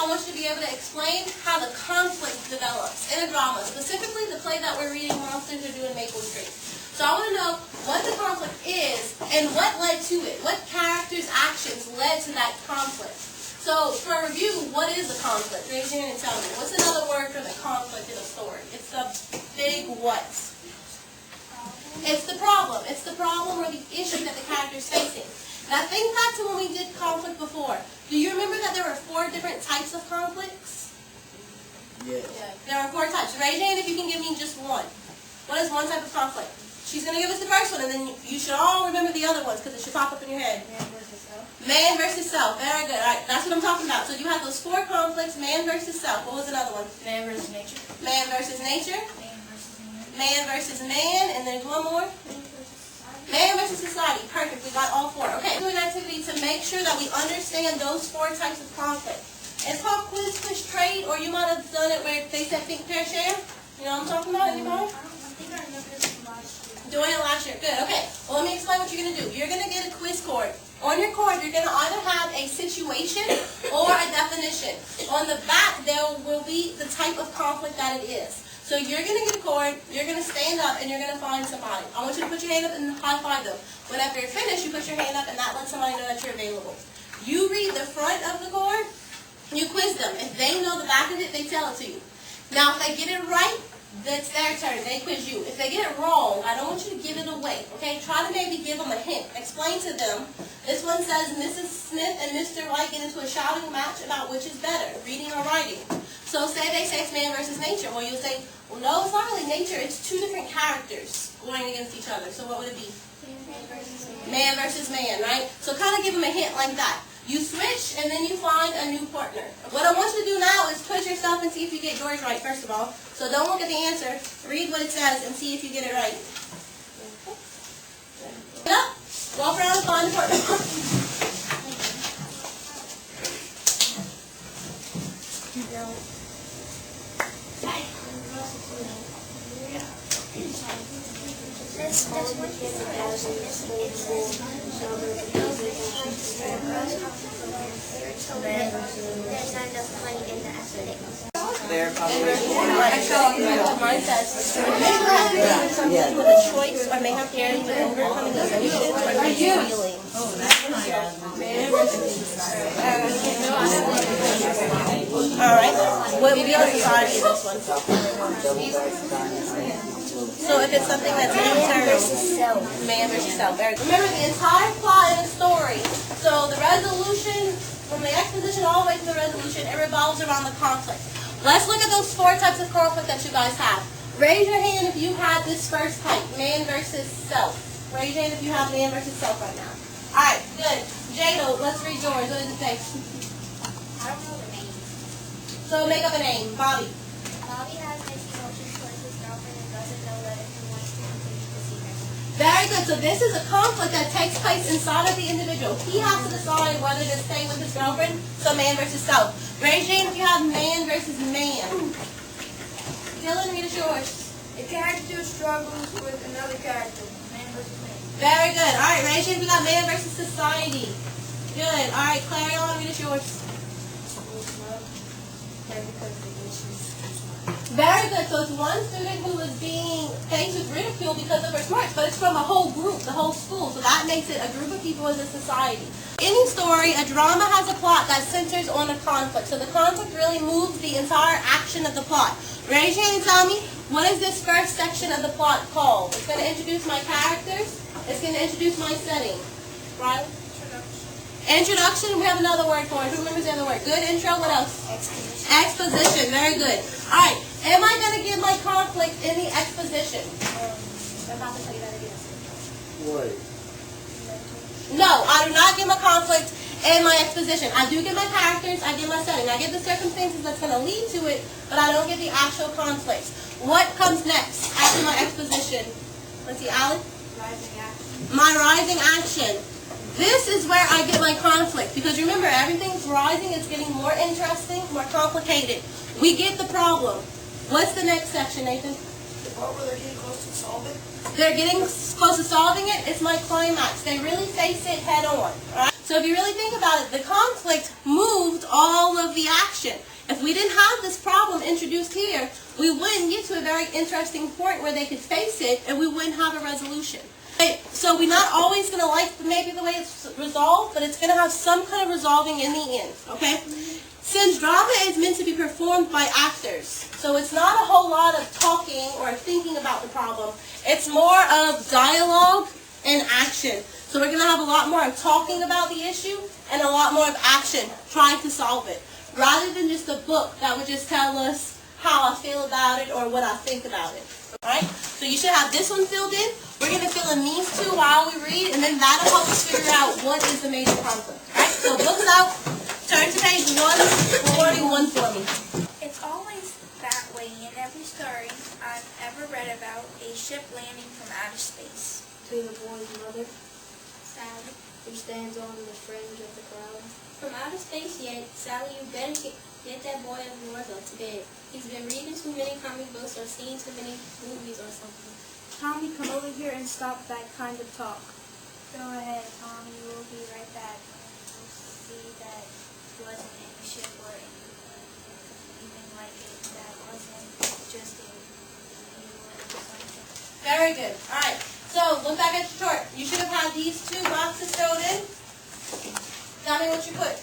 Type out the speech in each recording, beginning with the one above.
want you to be able to explain how the conflict develops in a drama, specifically the play that we're reading, Monsters Are Due in Maple Street. So I want to know what the conflict is and what led to it. What characters' actions led to that conflict? So for a review, what is a conflict? Raise your hand and tell me. What's another word for the conflict in a story? It's the big what? It's the problem. It's the problem or the issue that the character is facing. Now think back to when we did conflict before. Do you remember that there were 4 different types of conflicts? Yes. Yeah. There are 4 types. Raise your hand if you can give me just one. What is one type of conflict? She's going to give us the first one, and then you should all remember the other ones because it should pop up in your head. Man versus self. Man versus self. Very good. All right, that's what I'm talking about. So you have those 4 conflicts, man versus self. What was another one? Man versus nature. Man versus nature. Man versus man. Man versus man. And there's one more. Man versus society. Perfect. We got all 4. Okay. Do an activity to make sure that we understand those 4 types of conflict. It's called quiz, push, trade, or you might have done it where they said think, pair, share. You know what I'm talking about? Anybody? I think I remember this from last year. Doing it last year. Good. Okay. Well, let me explain what you're going to do. You're going to get a quiz card. On your card, you're going to either have a situation or a definition. On the back, there will be the type of conflict that it is. So you're going to get a card, you're going to stand up, and you're going to find somebody. I want you to put your hand up and high five them. Whenever you're finished, you put your hand up, and that lets somebody know that you're available. You read the front of the card, you quiz them. If they know the back of it, they tell it to you. Now, if they get it right, that's their turn. They quiz you. If they get it wrong, I don't want you to give it away. Okay? Try to maybe give them a hint. Explain to them. This one says Mrs. Smith and Mr. White get into a shouting match about which is better, reading or writing. So say they say it's man versus nature. Well, you'll say, well, no, it's not really nature. It's 2 different characters going against each other. So what would it be? Man versus man, right? So kind of give them a hint like that. You switch, and then you find a new partner. What I want you to do now is quiz yourself and see if you get yours right, first of all. So don't look at the answer. Read what it says and see if you get it right. Get up. Walk around and find a partner. There's one thing that it says there's not enough money in the athletic. Mine says, something with a choice or may have carried with overcoming emotions or feelings. Alright, what would be on society in this one? So if it's something that's internal, man versus self. Remember the entire plot in the story. So the resolution, from the exposition all the way to the resolution, it revolves around the conflict. Let's look at those 4 types of conflict that you guys have. Raise your hand if you have this first type, man versus self. Raise your hand if you have man versus self right now. Alright, good. Jado, let's read yours. What does it say? I don't know the name. So make up a name. Bobby. Bobby has mixed emotions towards his girlfriend and doesn't know whether he wants to continue to see her. Very good. So this is a conflict that takes place inside of the individual. He has to decide whether to stay with his girlfriend, so man versus self. Raise your hand if you have man versus man. Dylan, read us yours. A character struggles with another character. Man versus man. Very good. All right, raise your hand if you got man versus society. Good. All right, Clarion, read us yours. Very good. So it's one student who is being faced with ridicule because of her smarts, but it's from a whole group, the whole school. So that makes it a group of people as a society. Any story, a drama has a plot that centers on a conflict. So the conflict really moves the entire action of the plot. Raise your hand and tell me, what is this first section of the plot called? It's going to introduce my characters. It's going to introduce my setting. Right? Introduction, we have another word for it. Who remembers the other word? Good intro, what else? Exposition. Exposition, very good. Alright, am I going to give my conflict in the exposition? I'm about to tell you that again. What? No, I do not give my conflict in my exposition. I do give my characters, I give my setting. I give the circumstances that's going to lead to it, but I don't give the actual conflict. What comes next after my exposition? Let's see, Alan? Rising action. My rising action. This is where I get my conflict, because remember, everything's rising, it's getting more interesting, more complicated. We get the problem. What's the next section, Nathan? The part where they're getting close to solving. They're getting close to solving it. It's my climax. They really face it head on. Right? So if you really think about it, the conflict moved all of the action. introduced here, we wouldn't get to a very interesting point where they could face it and we wouldn't have a resolution. Okay, so we're not always going to like maybe the way it's resolved, but it's going to have some kind of resolving in the end, okay? Since drama is meant to be performed by actors, so it's not a whole lot of talking or thinking about the problem. It's more of dialogue and action. So we're going to have a lot more of talking about the issue and a lot more of action trying to solve it, rather than just a book that would just tell us how I feel about it or what I think about it. Alright? So you should have this one filled in. We're going to fill in these two while we read, and then that'll help us figure out what is the major conflict. Alright? So books out. Turn to page 141 for me. It's always that way in every story I've ever read about a ship landing from outer space. To the boy's mother, Sally. who stands on the fringe of the crowd. From outer space yet, Sally, you better get that boy of yours up to bed. He's been reading too many comic books or seen too many movies or something. Tommy, come over here and stop that kind of talk. Go ahead, Tommy. We'll be right back. We'll see that wasn't any ship or anything like it. That wasn't just a something. Very good. Alright. So look back at your chart. You should have had these two boxes filled in. Tell me what you put.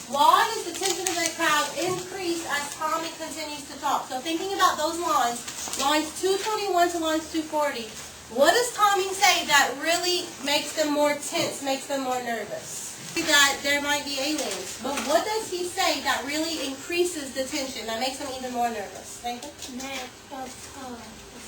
Why does the tension of the crowd increase as Tommy continues to talk? So thinking about those lines 221 to lines 240, what does Tommy say that really makes them more tense, makes them more nervous? That there might be aliens. But what does he say that really increases the tension, that makes them even more nervous? Thank you. That a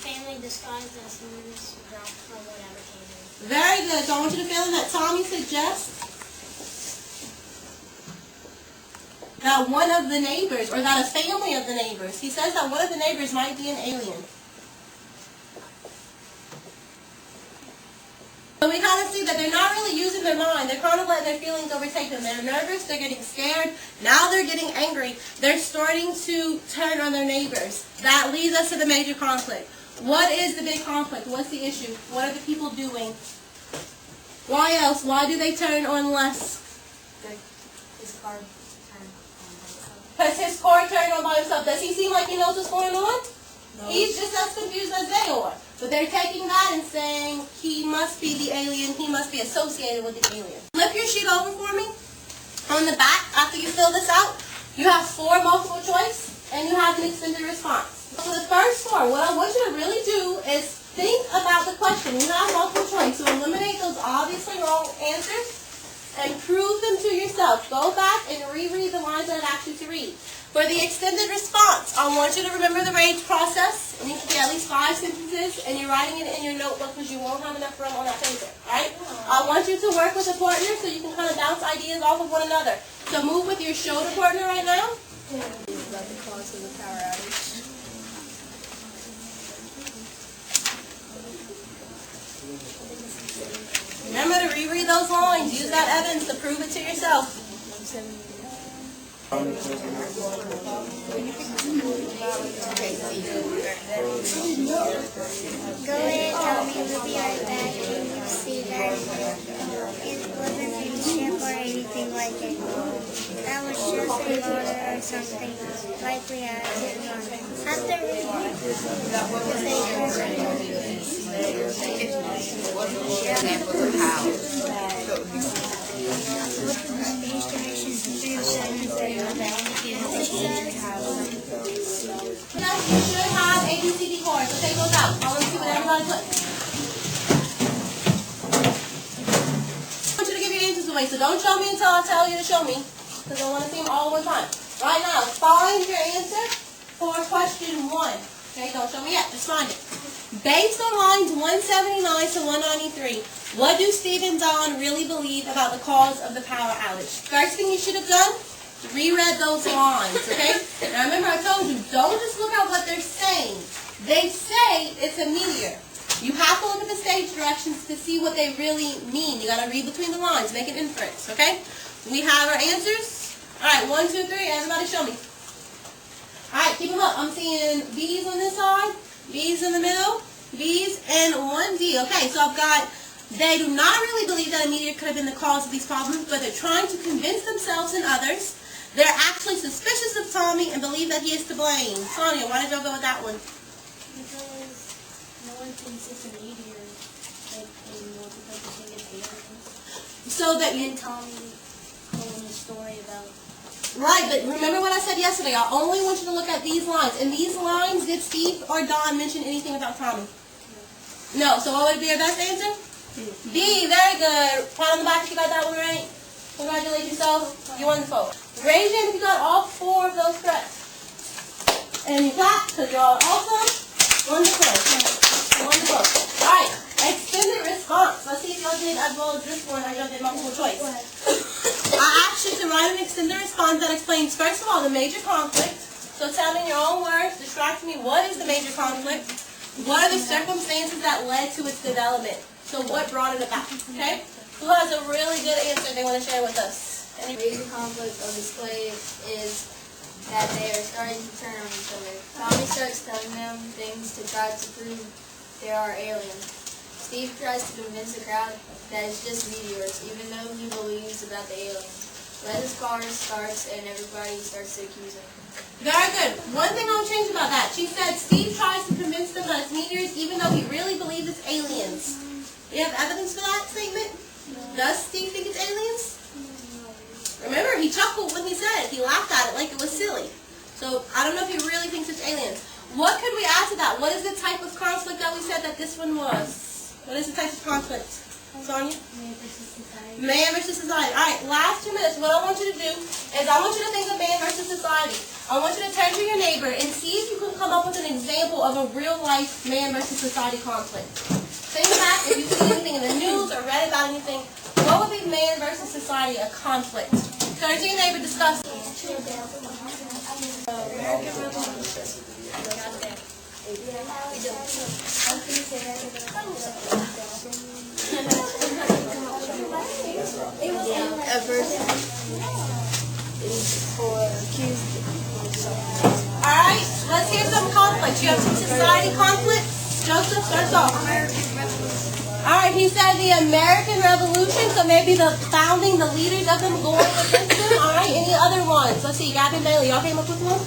family disguised as humans from whatever came in. Very good. So I want you to fill in that Tommy suggests that one of the neighbors, or that a family of the neighbors, he says that one of the neighbors might be an alien. So we kind of see that they're not really using their mind. They're kind of letting their feelings overtake them. They're nervous. They're getting scared. Now they're getting angry. They're starting to turn on their neighbors. That leads us to the major conflict. What is the big conflict? What's the issue? What are the people doing? Why else? Why do they turn on less? His car turned on by itself. Because his car turned on by himself. Does he seem like he knows what's going on? No. He's just as confused as they are. But they're taking that and saying he must be the alien. He must be associated with the alien. Flip your sheet over for me. On the back, after you fill this out, you have 4 multiple choice and you have an extended response. So the first 4, what I want you to really do is think about the question. You have multiple choice, so eliminate those obviously wrong answers and prove them to yourself. Go back and reread the lines that I asked you to read. For the extended response, I want you to remember the range process. It needs to be at least 5 sentences, and you're writing it in your notebook because you won't have enough room on that paper, right? I want you to work with a partner so you can kind of bounce ideas off of one another. So move with your shoulder partner right now. About the cause of the power outage. Remember to reread those lines. Use that evidence to prove it to yourself. Go ahead, Tommy. We'll be right back. And you see that it wasn't any ship or anything like it. That was just a motor or something. Likely after You should have ABCD cards, so take those out. I want to see what everybody put. I want you to give your answers away, so don't show me until I tell you to show me, because I want to see them all at one time. Right now, find your answer for question 1. Okay, don't show me yet, just find it. Based on lines 179 to 193, what do Steve and Don really believe about the cause of the power outage? First thing you should have done, reread those lines, okay? Now remember I told you, don't just look at what they're saying. They say it's a meteor. You have to look at the stage directions to see what they really mean. You got to read between the lines, make an inference, okay? We have our answers. All right, 1, 2, 3, everybody show me. All right, keep them up. I'm seeing B's on this side, B's in the middle, B's, and 1D. Okay, so I've got, they do not really believe that a meteor could have been the cause of these problems, but they're trying to convince themselves and others. They're actually suspicious of Tommy and believe that he is to blame. Sonia, why did y'all go with that one? Because no one thinks it's a meteor, like anymore, because they think it's aliens. So that you... And Tommy told a story about... Right, but remember what I said yesterday. I only want you to look at these lines. In these lines, did Steve or Don mention anything about Tommy? No. So what would be your best answer? B. Very good. Pat on the back if you got that one right. Congratulate yourself. You're wonderful. Raise your hand if you got all 4 of those correct. And you clap because you're all awesome. Wonderful. Wonderful. All right. Extended response. Let's see if y'all did as well as this one or y'all did multiple choice. I asked you to write an extended response that explains, first of all, the major conflict. So tell me in your own words, distract me, what is the major conflict? What are the circumstances that led to its development? So what brought it about, okay? Who has a really good answer they want to share with us? The major conflict of the slave is that they are starting to turn on each other. Tommy starts telling them things to try to prove there are aliens. Steve tries to convince the crowd that it's just meteors, even though he believes about the aliens. Lena's car starts and everybody starts to accuse him. Very good. One thing I'll change about that. She said Steve tries to convince them that it's meteors even though he really believes it's aliens. You have evidence for that statement? Does Steve think it's aliens? Remember, he chuckled when he said it. He laughed at it like it was silly. So I don't know if he really thinks it's aliens. What could we add to that? What is the type of conflict that we said that this one was? What is the type of conflict? Sonia? Man versus society. Man versus society. All right, last 2 minutes. What I want you to do is I want you to think of man versus society. I want you to turn to your neighbor and see if you can come up with an example of a real-life man versus society conflict. Think back if you've seen anything in the news or read about anything. What would be man versus society, a conflict? Turn to your neighbor, discuss. A person is accused. Alright, let's hear some conflicts. You have some society conflicts. Joseph, starts off. Alright, he said the American Revolution, so maybe the founding, the leaders of them going against them. Alright, any other ones? Let's see, Gavin, Bailey, y'all came up with one?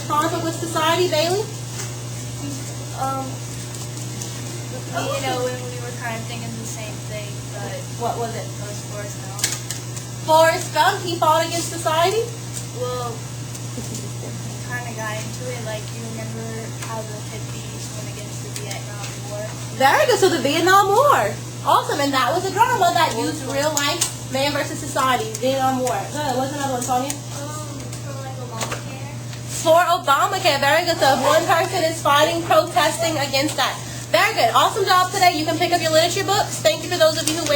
Conflict with society, Bailey? You know, when we were kind of thinking the same thing, but What was it? it was Forrest Gump. Forrest Gump, he fought against society? Well, we kind of got into it. Like, you remember how the hippies went against the Vietnam War? Very good, so the Vietnam War. Awesome, and that was a drama that used real life man versus society, Vietnam War. Good, what's another one, Sonia? For like Obamacare. For Obamacare, very good. So if one person is fighting, protesting against that. Very good. Awesome job today. You can pick up your literature books. Thank you for those of you who waited.